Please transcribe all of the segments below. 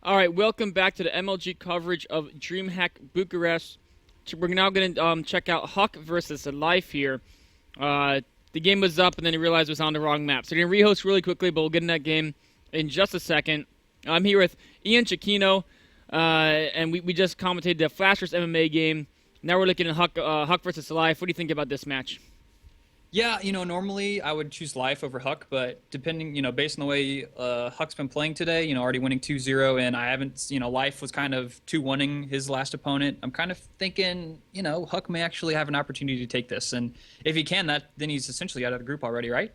All right, welcome back to the MLG coverage of DreamHack Bucharest. We're now going to check out Huck versus Life here. The game was up, and then he realized it was on the wrong map. So we're going to rehost really quickly, but we'll get in that game in just a second. I'm here with Ian Cicchino, and we just commentated the Flashers MMA game. Now we're looking at Huck versus Life. What do you think about this match? Yeah, normally I would choose Life over Huck, but depending, based on the way Huck's been playing today, already winning 2-0, and I haven't, Life was kind of 2-1ing his last opponent. I'm kind of thinking, Huck may actually have an opportunity to take this, and if he can, then he's essentially out of the group already, right?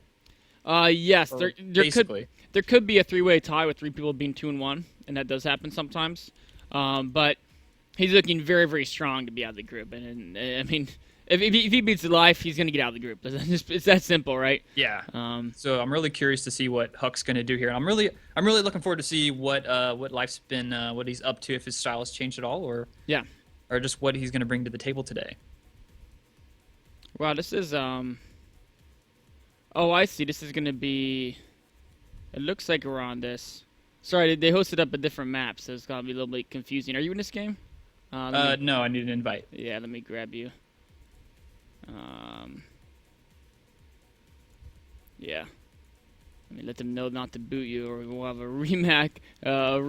Yes, Or there could be a three-way tie with three people being 2-1, and that does happen sometimes. But he's looking very, very strong to be out of the group, and I mean, if he beats Life, he's going to get out of the group. It's that simple, right? Yeah. So I'm really curious to see what Huck's going to do here. And I'm really looking forward to see what Life's been, what he's up to, if his style has changed at all, or just what he's going to bring to the table today. Wow, this is Oh, I see. This is going to be. It looks like we're on this. Sorry, they hosted up a different map, so it's going to be a little bit confusing. Are you in this game? No, I need an invite. Yeah, let me grab you. Yeah. Let me let them know not to boot you, or we'll have a remake, of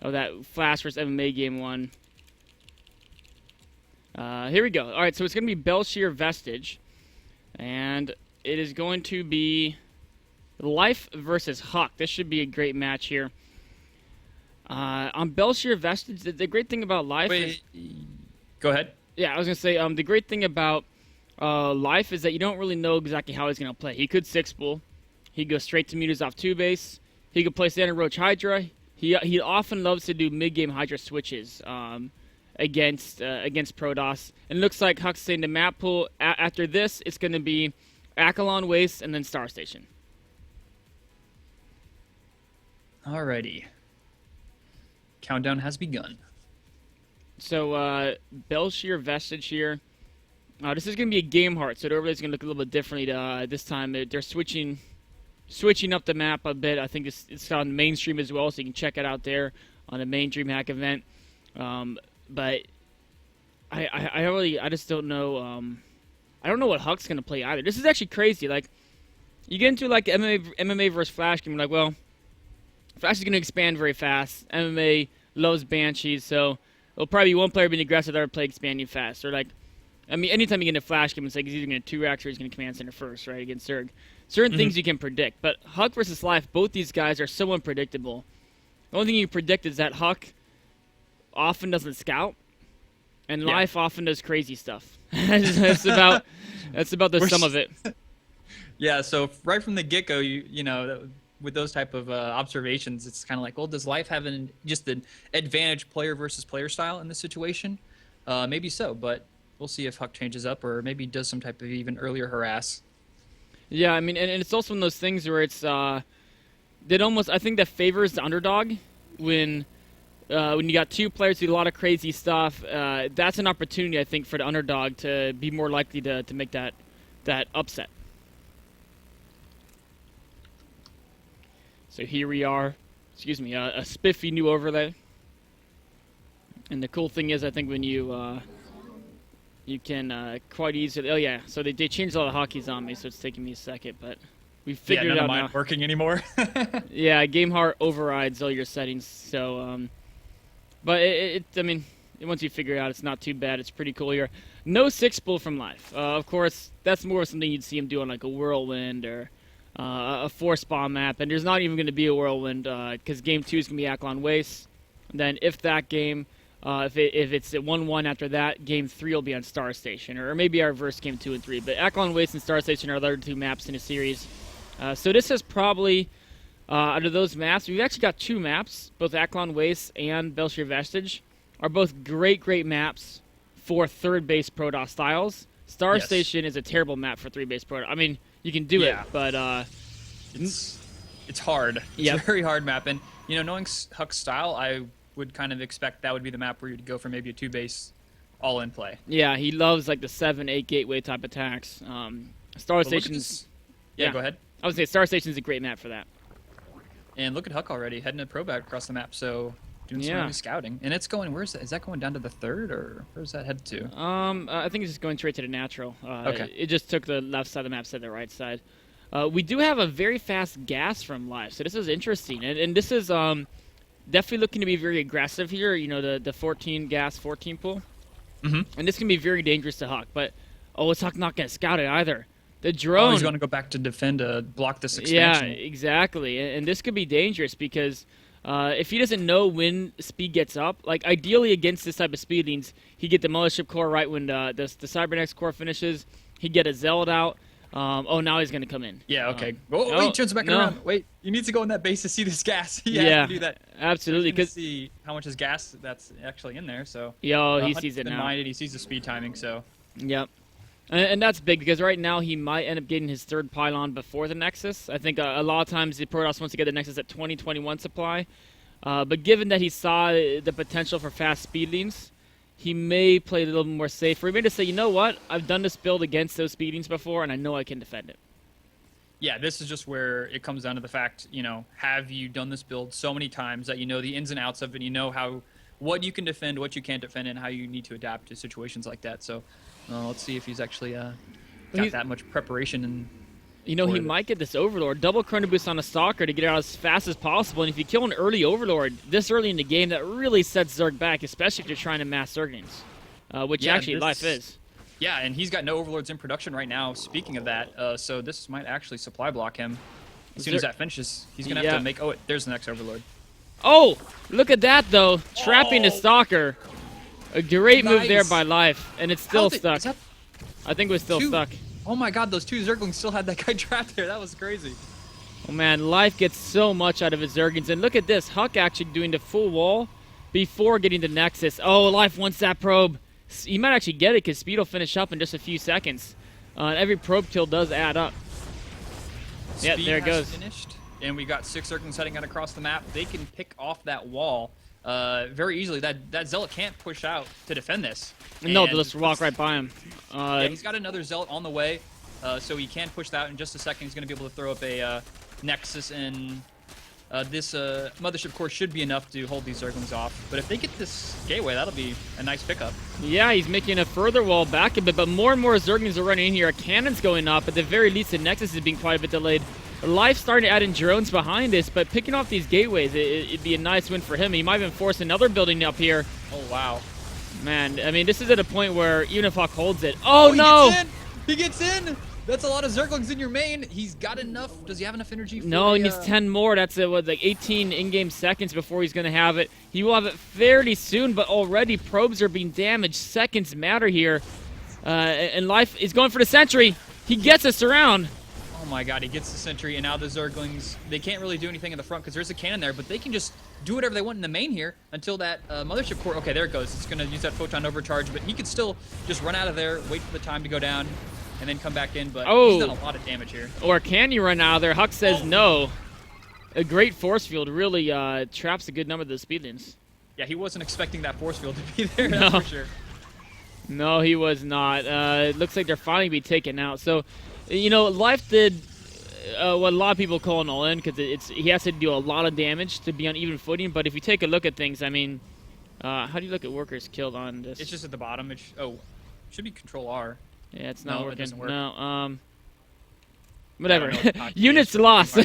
that Flash vs. MMA game one. Here we go. All right, so it's going to be Belshir Vestige, and it is going to be Life versus Huck. This should be a great match here. On Belshir Vestige, the great thing about Life is... Go ahead. Yeah, I was going to say, the great thing about Life is that you don't really know exactly how he's going to play. He could 6-spool. He goes straight to mutas off 2-base. He could play standard Roach Hydra. He often loves to do mid-game Hydra switches against Protoss. And it looks like Huck's saying the map pool after this, it's going to be Akalon Waste and then Star Station. Alrighty. Countdown has begun. So, Belshir Vestige here. This is going to be a game heart, so the overlay is going to look a little bit differently this time. They're switching up the map a bit. I think it's on mainstream as well, so you can check it out there on the main DreamHack event. But I just don't know. I don't know what Huck's going to play either. This is actually crazy. Like, you get into like MMA versus Flash game, you're like, well, Flash is going to expand very fast. MMA loves Banshees, so it'll probably be one player being aggressive, the other player expanding fast. Or like, I mean, anytime you get into Flash game, it's like he's either going to 2-react or he's going to command center first, right, against Zerg. Certain things you can predict, but Huck versus Life, both these guys are so unpredictable. The only thing you predict is that Huck often doesn't scout, and Life often does crazy stuff. that's about the sum of it. Yeah, so right from the get-go, with those type of observations, it's kind of like, well, does Life have just an advantage player versus player style in this situation? Maybe so, but we'll see if Huck changes up or maybe does some type of even earlier harass. Yeah, I mean, and it's also one of those things where it's I think that favors the underdog when you got two players who do a lot of crazy stuff. That's an opportunity, I think, for the underdog to be more likely to make that upset. So here we are, a spiffy new overlay. And the cool thing is, I think when you can quite easily... Oh, yeah, so they changed all the hotkeys on me, so it's taking me a second, but we figured it out now. None of mine working anymore. Yeah, Game Heart overrides all your settings, so... but I mean, once you figure it out, it's not too bad. It's pretty cool here. No 6-spool from Life. Of course, that's more something you'd see him do on like a Whirlwind or a 4-spawn map. And there's not even going to be a Whirlwind because Game 2 is going to be Akalon Waste. And then if that game, if it's at 1-1 after that, Game 3 will be on Star Station. Or maybe our reverse Game 2 and 3. But Akalon Waste and Star Station are the other two maps in the series. So this is probably... out of those maps, we've actually got two maps, both Akalon Waste and Belshir Vestige, are both great maps for third-base Protoss styles. Star Station is a terrible map for 3-base Protoss. I mean, you can do it, but... it's hard. It's a very hard map, and, knowing Huck's style, I would kind of expect that would be the map where you'd go for maybe a 2-base all-in play. Yeah, he loves, like, the 7-8 gateway type attacks. Star Station's... Yeah, go ahead. I would say Star Station's a great map for that. And look at Huck already heading to probe out across the map. So doing some Yeah. early scouting, and it's going. Where's that? Is that going down to the third, or where's that headed to? I think it's just going straight to the natural. Okay. It just took the left side of the map instead of the right side. We do have a very fast gas from live, so this is interesting, and this is definitely looking to be very aggressive here. You know, the 14 gas 14 pool, and this can be very dangerous to Huck. But is Huck not going to scout it either? The drone. Oh, he's going to go back to defend to block this Yeah, expansion. exactly, and this could be dangerous because if he doesn't know when speed gets up, like ideally against this type of speedings, he'd get the Mothership Core right when the Cybernex Core finishes. He'd get a Zealot out. Now he's going to come in. Yeah, okay. No, He turns back around. Wait, you need to go in that base to see this gas. He has to do that. Absolutely. Because see how much is gas that's actually in there. So he sees it now. Minded, he sees the speed timing. So yep. And that's big because right now he might end up getting his third pylon before the Nexus. I think a lot of times the Protoss wants to get the Nexus at 2021 supply. But given that he saw the potential for fast speedings, he may play a little more safe. Or he may just say, you know what? I've done this build against those speedings before, and I know I can defend it. Yeah, this is just where it comes down to the fact, have you done this build so many times that you know the ins and outs of it, you know what you can defend, what you can't defend, and how you need to adapt to situations like that. So let's see if he's actually got that much preparation. And he might get this Overlord. Double Chrono Boost on a Stalker to get out as fast as possible. And if you kill an early Overlord this early in the game, that really sets Zerg back, especially if you're trying to mass Zerglings, which actually life is. Yeah, and he's got no Overlords in production right now, speaking of that. So this might actually supply block him. As soon as that finishes, he's going to have to make... Oh, there's the next Overlord. Oh, look at that, though. Trapping the Stalker. A great move there by Life, and it's still stuck. I think it was still stuck. Oh my god, those two Zerglings still had that guy trapped there. That was crazy. Oh man, Life gets so much out of his Zerglings. And look at this. Huck actually doing the full wall before getting the Nexus. Oh, Life wants that probe. He might actually get it because speed will finish up in just a few seconds. Every probe kill does add up. Yeah, there it goes. Finished, and we got 6 Zerglings heading out across the map. They can pick off that wall very easily. That Zealot can't push out to defend this. No, they'll just walk right by him. Yeah, he's got another Zealot on the way, so he can push that in just a second. He's going to be able to throw up a Nexus, and this Mothership Core should be enough to hold these Zerglings off. But if they get this gateway, that'll be a nice pickup. Yeah, he's making a further wall back a bit, but more and more Zerglings are running in here. A cannon's going up. At the very least, the Nexus is being quite a bit delayed. Life starting to add in drones behind this, but picking off these gateways, it'd be a nice win for him. He might even force another building up here. Oh, wow. Man, I mean, this is at a point where even if Huck holds it... Oh, no! He gets in! That's a lot of Zerglings in your main. He's got enough. Does he have enough energy for No, he needs 10 more. That's like 18 in-game seconds before he's going to have it. He will have it fairly soon, but already probes are being damaged. Seconds matter here. And Life is going for the sentry. He gets a surround. Oh my god, he gets the sentry, and now the Zerglings, they can't really do anything in the front because there's a cannon there, but they can just do whatever they want in the main here until that Mothership Core... Okay, there it goes. It's going to use that Photon Overcharge, but he could still just run out of there, wait for the time to go down, and then come back in, but he's done a lot of damage here. Or can you run out of there? Huck says no. A great force field really traps a good number of the speedlings. Yeah, he wasn't expecting that force field to be there, that's for sure. No, he was not. It looks like they're finally be taken out. So, Life did what a lot of people call an all-in because he has to do a lot of damage to be on even footing. But if you take a look at things, I mean, how do you look at workers killed on this? It's just at the bottom. It should be Control R. Yeah, it's not working. It doesn't work. No, whatever. Units lost.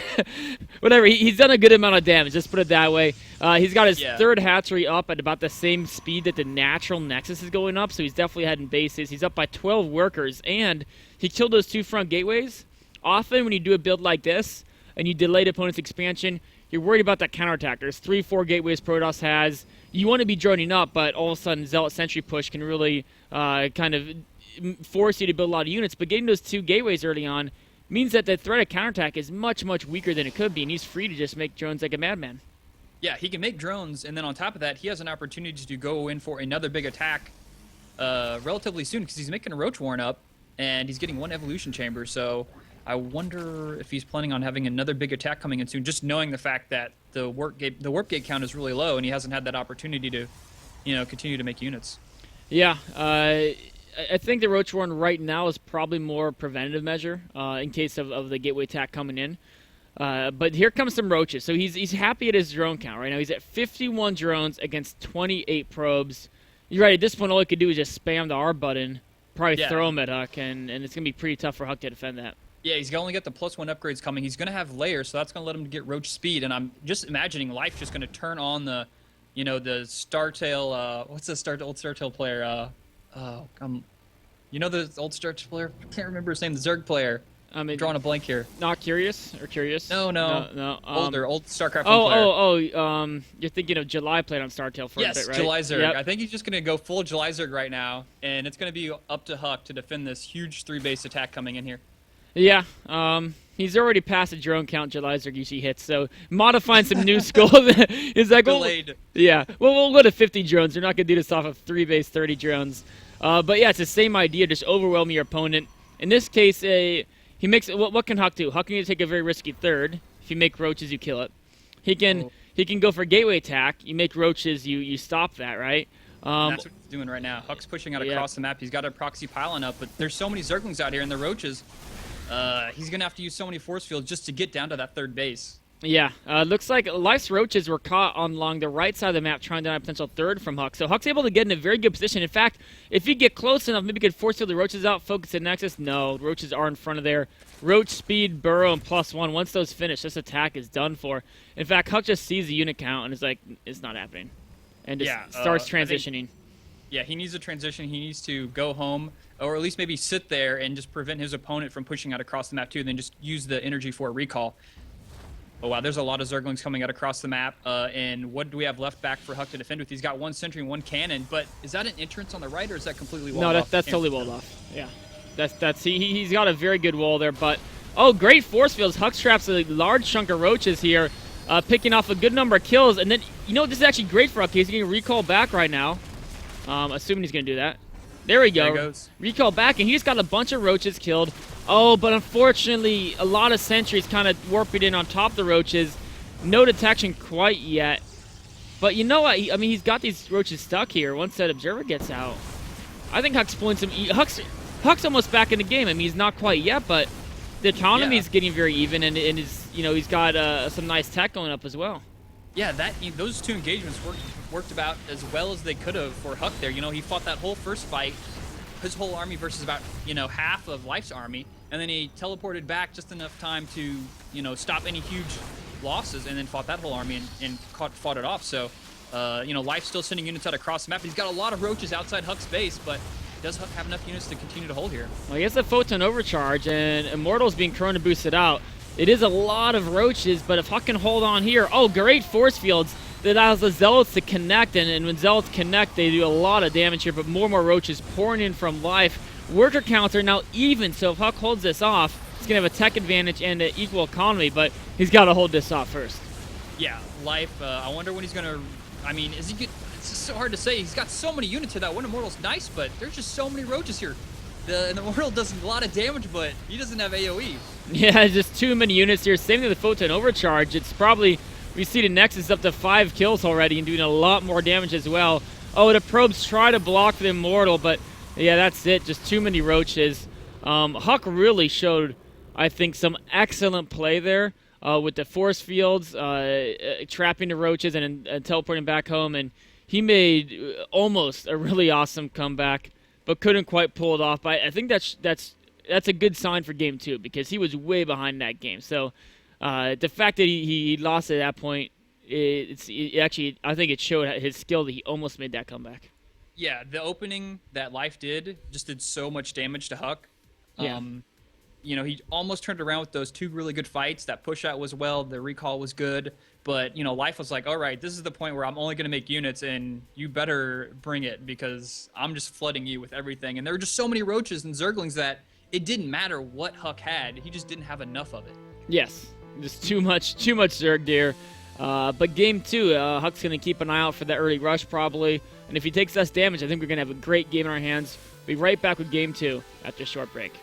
Whatever. He's done a good amount of damage. Let's put it that way. He's got his third hatchery up at about the same speed that the natural Nexus is going up, so he's definitely heading bases. He's up by 12 workers, and he killed those 2 front gateways. Often when you do a build like this and you delay the opponent's expansion, you're worried about that counterattack. There's 3-4 gateways Protoss has. You want to be droning up, but all of a sudden Zealot Sentry push can really kind of force you to build a lot of units. But getting those 2 gateways early on means that the threat of counterattack is much, much weaker than it could be, and he's free to just make drones like a madman. Yeah, he can make drones, and then on top of that, he has an opportunity to go in for another big attack relatively soon because he's making a Roach Warren up, and he's getting 1 evolution chamber, so I wonder if he's planning on having another big attack coming in soon, just knowing the fact that the warp gate count is really low, and he hasn't had that opportunity to, continue to make units. Yeah, I think the Roach Warren right now is probably more preventative measure in case of the gateway attack coming in. But here comes some roaches. So he's happy at his drone count right now. He's at 51 drones against 28 probes. You're right. At this point, all he could do is just spam the R button, probably throw him at Huck, and it's gonna be pretty tough for Huck to defend that. Yeah, he's only got the +1 upgrades coming. He's gonna have layers, so that's gonna let him get roach speed. And I'm just imagining Life just gonna turn on the, the Startail. What's the old Startail player? The old Startail player. I can't remember his name. The Zerg player. I'm drawing a blank here. Not Curious or Curious? No. Old StarCraft player. You're thinking of July played on Startail for a bit, right? Yes, July Zerg. Yep. I think he's just going to go full July Zerg right now, and it's going to be up to Huck to defend this huge 3-base attack coming in here. Yeah, he's already passed the drone count July Zerg usually hits, so modifying some new skulls is like, delayed. Yeah, well, we'll go to 50 drones. They're not going to do this off of 3-base 30 drones. But yeah, it's the same idea, just overwhelm your opponent. In this case, he makes what can Huck do? Huck can take a very risky third. If you make roaches, you kill it. He can go for gateway attack. You make roaches, you stop that, right? That's what he's doing right now. Huck's pushing out across the map. He's got a proxy pylon up, but there's so many Zerglings out here, and the roaches. He's gonna have to use so many force fields just to get down to that third base. Yeah, looks like Life's roaches were caught along the right side of the map trying down a potential third from Huck. So Huck's able to get in a very good position. In fact, if you get close enough, maybe you could force field the roaches out, focus at Nexus. No, roaches are in front of there. Roach speed, burrow, and +1. Once those finish, this attack is done for. In fact, Huck just sees the unit count and is like, it's not happening. And just starts transitioning. Yeah, he needs a transition. He needs to go home, or at least maybe sit there and just prevent his opponent from pushing out across the map too, and then just use the energy for a recall. Oh, wow, there's a lot of Zerglings coming out across the map, and what do we have left back for Huck to defend with? He's got 1 sentry and 1 cannon, but is that an entrance on the right, or is that completely walled off? No, that's totally walled off. Yeah, he's got a very good wall there, but great force fields. Huck traps a large chunk of roaches here, picking off a good number of kills, and then this is actually great for Huck. He's getting recall back right now, assuming he's gonna do that. There we go. There he goes. Recall back, and he just got a bunch of roaches killed. Oh, but unfortunately, a lot of sentries kind of warping in on top of the roaches. No detection quite yet. But you know what? He's got these roaches stuck here once that observer gets out. I think Huck's pulling some... Huck's almost back in the game. He's not quite yet, but the autonomy is getting very even, and he's got some nice tech going up as well. Yeah, those 2 engagements worked about as well as they could have for Huck there. He fought that whole first fight, his whole army versus about, half of Life's army, and then he teleported back just enough time to, stop any huge losses, and then fought that whole army and fought it off. So, Life's still sending units out across the map. He's got a lot of roaches outside Huck's base, but does Huck have enough units to continue to hold here? Well, he has a photon overcharge, and Immortal's being Corona boosted out. It is a lot of roaches, but if Huck can hold on here, great force fields that allows the Zealots to connect, and when Zealots connect, they do a lot of damage here, but more and more roaches pouring in from Life. Worker counts are now even, so if Huck holds this off, he's going to have a tech advantage and an equal economy, but he's got to hold this off first. Yeah, Life, I wonder when he's going to... is he good? It's just so hard to say. He's got so many units here. That one Immortal's nice, but there's just so many roaches here. The Immortal does a lot of damage, but he doesn't have AoE. Yeah, just too many units here. Same thing with the Photon Overcharge. It's probably... We see the Nexus up to 5 kills already and doing a lot more damage as well. The probes try to block the Immortal, but yeah, that's it. Just too many roaches. Huck really showed, I think, some excellent play there with the force fields, trapping the roaches and teleporting back home. And he made almost a really awesome comeback, but couldn't quite pull it off. But I think that's a good sign for Game 2 because he was way behind that game. So the fact that he lost at that point, actually, I think it showed his skill that he almost made that comeback. Yeah, the opening that Life did just did so much damage to Huck. Yeah. He almost turned around with those 2 really good fights. That push out was well, the recall was good, but Life was like, all right, this is the point where I'm only going to make units, and you better bring it because I'm just flooding you with everything. And there were just so many roaches and Zerglings that it didn't matter what Huck had, he just didn't have enough of it. Yes, just too much Zerg there. But Game 2, Huck's going to keep an eye out for that early rush probably. And if he takes less damage, I think we're going to have a great game in our hands. Be right back with Game 2 after a short break.